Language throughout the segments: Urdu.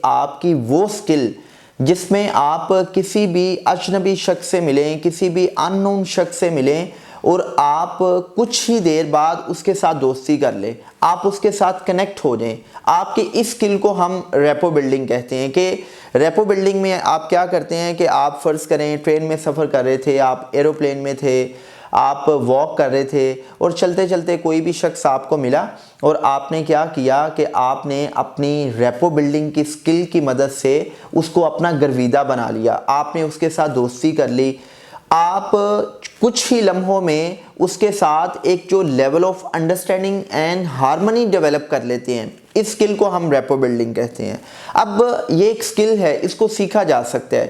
آپ کی وہ سکل جس میں آپ کسی بھی اجنبی شخص سے ملیں، کسی بھی ان نون شخص سے ملیں اور آپ کچھ ہی دیر بعد اس کے ساتھ دوستی کر لیں، آپ اس کے ساتھ کنیکٹ ہو جائیں۔ آپ کی اس سکل کو ہم ریپو بلڈنگ کہتے ہیں کہ ریپو بلڈنگ میں آپ کیا کرتے ہیں کہ آپ فرض کریں ٹرین میں سفر کر رہے تھے، آپ ایروپلین میں تھے، آپ واک کر رہے تھے اور چلتے چلتے کوئی بھی شخص آپ کو ملا اور آپ نے کیا کیا کہ آپ نے اپنی ریپو بلڈنگ کی سکل کی مدد سے اس کو اپنا گرویدہ بنا لیا، آپ نے اس کے ساتھ دوستی کر لی۔ آپ کچھ ہی لمحوں میں اس کے ساتھ ایک جو level of understanding and harmony develop کر لیتے ہیں، اس سکل کو ہم ریپو بلڈنگ کہتے ہیں۔ اب یہ ایک سکل ہے، اس کو سیکھا جا سکتا ہے۔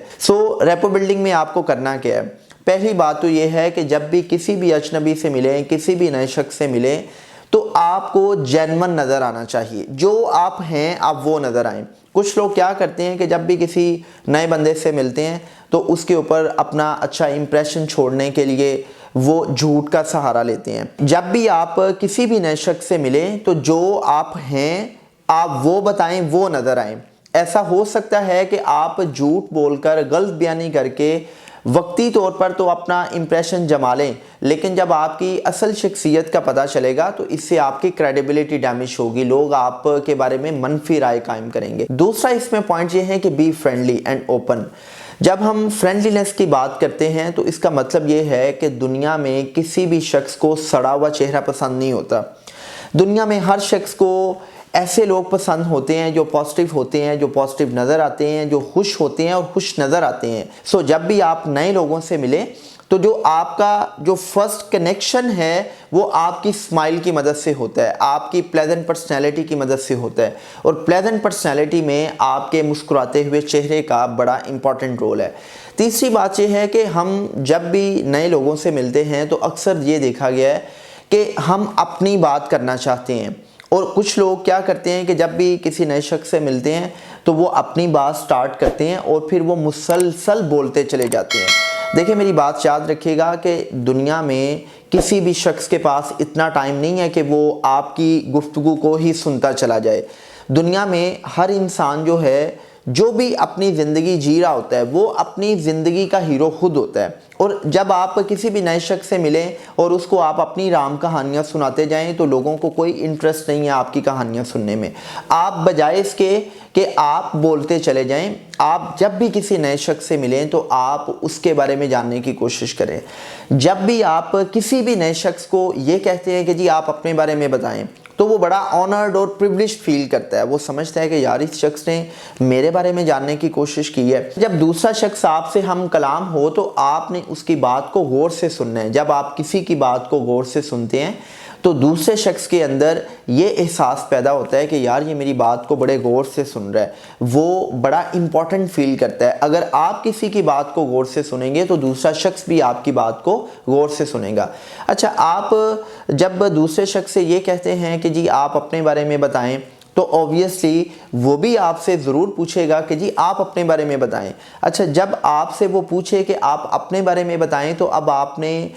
ریپو بلڈنگ میں آپ کو کرنا کیا ہے؟ پہلی بات تو یہ ہے کہ جب بھی کسی بھی اجنبی سے ملیں، کسی بھی نئے شخص سے ملیں تو آپ کو جینون نظر آنا چاہیے، جو آپ ہیں آپ وہ نظر آئیں۔ کچھ لوگ کیا کرتے ہیں کہ جب بھی کسی نئے بندے سے ملتے ہیں تو اس کے اوپر اپنا اچھا امپریشن چھوڑنے کے لیے وہ جھوٹ کا سہارا لیتے ہیں۔ جب بھی آپ کسی بھی نئے شخص سے ملیں تو جو آپ ہیں آپ وہ بتائیں، وہ نظر آئیں۔ ایسا ہو سکتا ہے کہ آپ جھوٹ بول کر، غلط بیانی کر کے وقتی طور پر تو اپنا امپریشن جما لیں، لیکن جب آپ کی اصل شخصیت کا پتہ چلے گا تو اس سے آپ کی کریڈیبلٹی ڈیمیج ہوگی، لوگ آپ کے بارے میں منفی رائے قائم کریں گے۔ دوسرا اس میں پوائنٹ یہ ہے کہ بی فرینڈلی اینڈ اوپن۔ جب ہم فرینڈلینس کی بات کرتے ہیں تو اس کا مطلب یہ ہے کہ دنیا میں کسی بھی شخص کو سڑا ہوا چہرہ پسند نہیں ہوتا۔ دنیا میں ہر شخص کو ایسے لوگ پسند ہوتے ہیں جو پازیٹیو ہوتے ہیں، جو پازیٹیو نظر آتے ہیں، جو خوش ہوتے ہیں اور خوش نظر آتے ہیں۔ جب بھی آپ نئے لوگوں سے ملیں تو جو آپ کا جو فرسٹ کنیکشن ہے وہ آپ کی اسمائل کی مدد سے ہوتا ہے، آپ کی پلیزنٹ پرسنالٹی کی مدد سے ہوتا ہے، اور پلیزنٹ پرسنالٹی میں آپ کے مسکراتے ہوئے چہرے کا بڑا امپورٹنٹ رول ہے۔ تیسری بات یہ ہے کہ ہم جب بھی نئے لوگوں سے ملتے ہیں تو اکثر یہ دیکھا گیا ہے کہ ہم اپنی بات کرنا چاہتے ہیں، اور کچھ لوگ کیا کرتے ہیں کہ جب بھی کسی نئے شخص سے ملتے ہیں تو وہ اپنی بات سٹارٹ کرتے ہیں اور پھر وہ مسلسل بولتے چلے جاتے ہیں۔ دیکھیں میری بات یاد رکھیے گا کہ دنیا میں کسی بھی شخص کے پاس اتنا ٹائم نہیں ہے کہ وہ آپ کی گفتگو کو ہی سنتا چلا جائے۔ دنیا میں ہر انسان جو ہے، جو بھی اپنی زندگی جی رہا ہوتا ہے، وہ اپنی زندگی کا ہیرو خود ہوتا ہے، اور جب آپ کسی بھی نئے شخص سے ملیں اور اس کو آپ اپنی رام کہانیاں سناتے جائیں تو لوگوں کو کوئی انٹرسٹ نہیں ہے آپ کی کہانیاں سننے میں۔ آپ بجائے اس کے کہ آپ بولتے چلے جائیں، آپ جب بھی کسی نئے شخص سے ملیں تو آپ اس کے بارے میں جاننے کی کوشش کریں۔ جب بھی آپ کسی بھی نئے شخص کو یہ کہتے ہیں کہ جی آپ اپنے بارے میں بتائیں تو وہ بڑا آنرڈ اور پریویلیجڈ فیل کرتا ہے، وہ سمجھتا ہے کہ یار اس شخص نے میرے بارے میں جاننے کی کوشش کی ہے۔ جب دوسرا شخص آپ سے ہم کلام ہو تو آپ نے اس کی بات کو غور سے سننا ہے۔ جب آپ کسی کی بات کو غور سے سنتے ہیں تو دوسرے شخص کے اندر یہ احساس پیدا ہوتا ہے کہ یار یہ میری بات کو بڑے غور سے سن رہا ہے، وہ بڑا امپورٹنٹ فیل کرتا ہے۔ اگر آپ کسی کی بات کو غور سے سنیں گے تو دوسرا شخص بھی آپ کی بات کو غور سے سنے گا۔ اچھا، آپ جب دوسرے شخص سے یہ کہتے ہیں کہ جی آپ اپنے بارے میں بتائیں تو اوبویسلی وہ بھی آپ سے ضرور پوچھے گا کہ جی آپ اپنے بارے میں بتائیں۔ اچھا، جب آپ سے وہ پوچھے کہ آپ اپنے بارے میں بتائیں تو اب آپ نے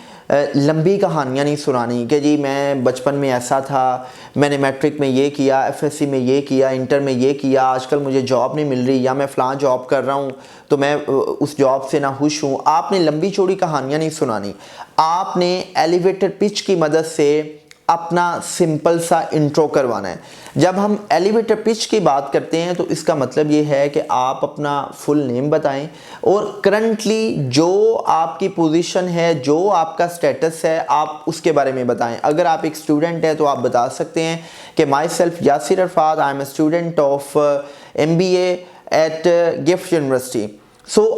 لمبی کہانیاں نہیں سنانی کہ جی میں بچپن میں ایسا تھا، میں نے میٹرک میں یہ کیا، ایف ایس سی میں یہ کیا، انٹر میں یہ کیا، آج کل مجھے جاب نہیں مل رہی، یا میں فلاں جاب کر رہا ہوں تو میں اس جاب سے ناخوش ہوں۔ آپ نے لمبی چوڑی کہانیاں نہیں سنانی، آپ نے ایلیویٹر پچ کی مدد سے اپنا سمپل سا انٹرو کروانا ہے۔ جب ہم ایلیویٹر پچ کی بات کرتے ہیں تو اس کا مطلب یہ ہے کہ آپ اپنا فل نیم بتائیں اور کرنٹلی جو آپ کی پوزیشن ہے، جو آپ کا سٹیٹس ہے، آپ اس کے بارے میں بتائیں۔ اگر آپ ایک اسٹوڈنٹ ہیں تو آپ بتا سکتے ہیں کہ myself Yasir Arafat, I am a student of MBA at Gift University.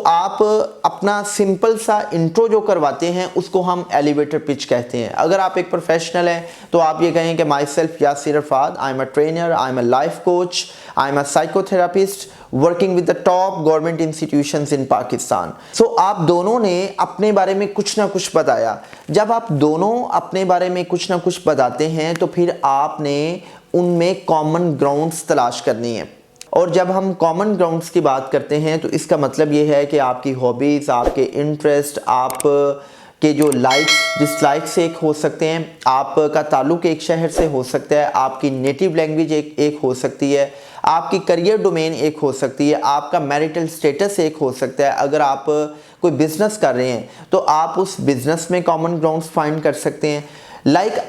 آپ اپنا سمپل سا انٹرو جو کرواتے ہیں اس کو ہم ایلیویٹر پچ کہتے ہیں۔ اگر آپ ایک پروفیشنل ہیں تو آپ یہ کہیں کہ myself Yasir Arafat, I am a trainer, I am a life coach, I am a psychotherapist working with the top government institutions in Pakistan. آپ دونوں نے اپنے بارے میں کچھ نہ کچھ بتایا۔ جب آپ دونوں اپنے بارے میں کچھ نہ کچھ بتاتے ہیں تو پھر آپ نے ان میں کامن گراؤنڈز تلاش کرنی ہے، اور جب ہم کامن گراؤنڈز کی بات کرتے ہیں تو اس کا مطلب یہ ہے کہ آپ کی ہابیز، آپ کے انٹرسٹ، آپ کہ جو لائکس ڈس لائک سے ایک ہو سکتے ہیں، آپ کا تعلق ایک شہر سے ہو سکتا ہے، آپ کی نیٹیو لینگویج ایک ہو سکتی ہے، آپ کی کریئر ڈومین ایک ہو سکتی ہے، آپ کا میریٹل سٹیٹس ایک ہو سکتا ہے۔ اگر آپ کوئی بزنس کر رہے ہیں تو آپ اس بزنس میں کامن گراؤنڈز فائنڈ کر سکتے ہیں۔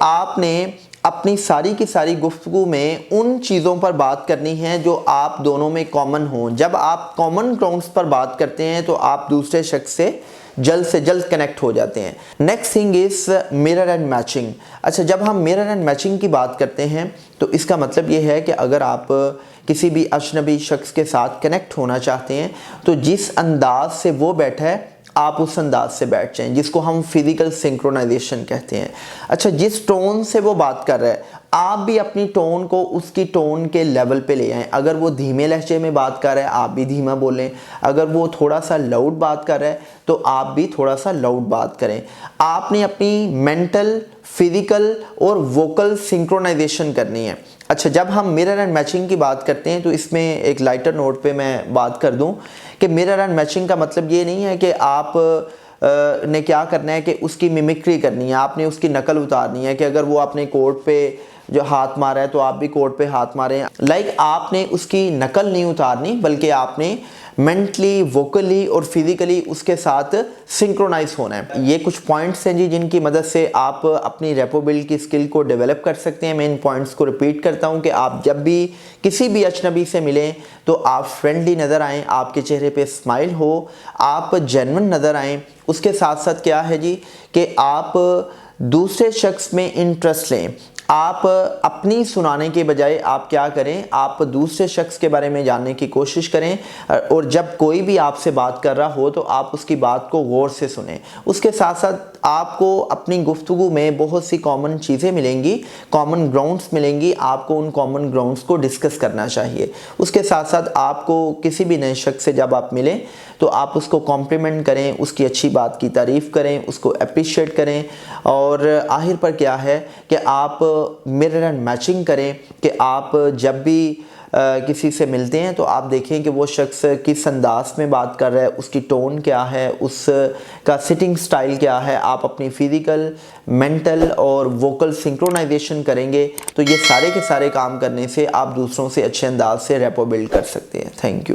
آپ نے اپنی ساری کی ساری گفتگو میں ان چیزوں پر بات کرنی ہے جو آپ دونوں میں کامن ہوں۔ جب آپ کامن گراؤنڈز پر بات کرتے ہیں تو آپ دوسرے شخص سے جلد کنیکٹ ہو جاتے ہیں۔ Next thing is mirror and matching. اچھا، جب ہم میرر اینڈ میچنگ کی بات کرتے ہیں تو اس کا مطلب یہ ہے کہ اگر آپ کسی بھی اجنبی شخص کے ساتھ کنیکٹ ہونا چاہتے ہیں تو جس انداز سے وہ بیٹھا ہے آپ اس انداز سے بیٹھ جائیں، جس کو ہم فزیکل سنکرونائزیشن کہتے ہیں۔ اچھا، جس ٹون سے وہ بات کر رہا ہے آپ بھی اپنی ٹون کو اس کی ٹون کے لیول پہ لے آئیں۔ اگر وہ دھیمے لہجے میں بات کر رہا ہے آپ بھی دھیما بولیں، اگر وہ تھوڑا سا لاؤڈ بات کر رہا ہے تو آپ بھی تھوڑا سا لاؤڈ بات کریں۔ آپ نے اپنی مینٹل، فزیکل اور ووکل سنکرونائزیشن کرنی ہے۔ اچھا، جب ہم میرر اینڈ میچنگ کی بات کرتے ہیں تو اس میں ایک لائٹر نوٹ پہ میں بات کر دوں کہ میرر اینڈ میچنگ کا مطلب یہ نہیں ہے کہ آپ نے کیا کرنا ہے کہ اس کی میمکری کرنی ہے، آپ نے اس کی نقل اتارنی ہے کہ اگر وہ اپنے کوٹ پہ جو ہاتھ مارا ہے تو آپ بھی کوٹ پہ ہاتھ ماریں۔ آپ نے اس کی نقل نہیں اتارنی بلکہ آپ نے مینٹلی، ووکلی اور فزیکلی اس کے ساتھ سنکرونائز ہونا ہے۔ یہ کچھ پوائنٹس ہیں جن کی مدد سے آپ اپنی ریپو بلڈ کی اسکل کو ڈیولپ کر سکتے ہیں۔ میں ان پوائنٹس کو ریپیٹ کرتا ہوں کہ آپ جب بھی کسی بھی اجنبی سے ملیں تو آپ فرینڈلی نظر آئیں، آپ کے چہرے پہ اسمائل ہو، آپ جینون نظر آئیں۔ اس کے ساتھ ساتھ کیا ہے جی کہ آپ دوسرے شخص میں انٹرسٹ لیں۔ آپ اپنی سنانے کے بجائے آپ کیا کریں، آپ دوسرے شخص کے بارے میں جاننے کی کوشش کریں، اور جب کوئی بھی آپ سے بات کر رہا ہو تو آپ اس کی بات کو غور سے سنیں۔ اس کے ساتھ ساتھ آپ کو اپنی گفتگو میں بہت سی کامن چیزیں ملیں گی، کامن گراؤنڈز ملیں گی، آپ کو ان کامن گراؤنڈز کو ڈسکس کرنا چاہیے۔ اس کے ساتھ ساتھ آپ کو کسی بھی نئے شخص سے جب آپ ملیں تو آپ اس کو کمپلیمنٹ کریں، اس کی اچھی بات کی تعریف کریں، اس کو اپریشیٹ کریں، اور آخر پر کیا ہے کہ آپ میرر اینڈ میچنگ کریں کہ آپ جب بھی کسی سے ملتے ہیں تو آپ دیکھیں کہ وہ شخص کس انداز میں بات کر رہا ہے، اس کی ٹون کیا ہے، اس کا سٹنگ سٹائل کیا ہے۔ آپ اپنی فزیکل، مینٹل اور ووکل سنکرونائزیشن کریں گے تو یہ سارے کے سارے کام کرنے سے آپ دوسروں سے اچھے انداز سے ریپو بلڈ کر سکتے ہیں۔ Thank you.